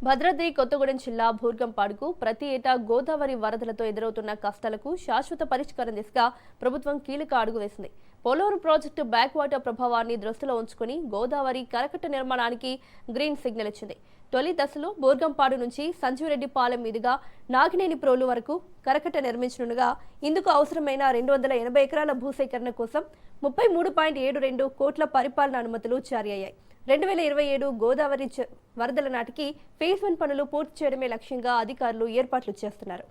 భద్రాద్రి కొత్తగూడెం జిల్లా భూర్గంపాడుకు ప్రతి ఏటా గోదావరి వరదలతో ఎదురవుతున్న కష్టాలకు శాశ్వత పరిష్కారం దిశగా ప్రభుత్వం కీలక అడుగు వేసింది. పోలవరం ప్రాజెక్టు బ్యాక్ వాటర్ ప్రభావాన్ని దృష్టిలో ఉంచుకుని గోదావరి కరకట్ట నిర్మాణానికి గ్రీన్ సిగ్నల్ ఇచ్చింది. తొలి దశలో భూర్గంపాడు నుంచి సంజీవరెడ్డిపాలెం మీదుగా నాగినేని ప్రోలు వరకు కరకట్ట నిర్మించనుండగా ఇందుకు అవసరమైన 280 ఎకరాల భూసేకరణ కోసం 33.72 కోట్ల పరిపాలన అనుమతులు జారీ అయ్యాయి. 2027 గోదావరి వరదల నాటికి ఫేజ్ 1 పనులు పూర్తి చేయడమే లక్ష్యంగా అధికారులు ఏర్పాట్లు చేస్తున్నారు.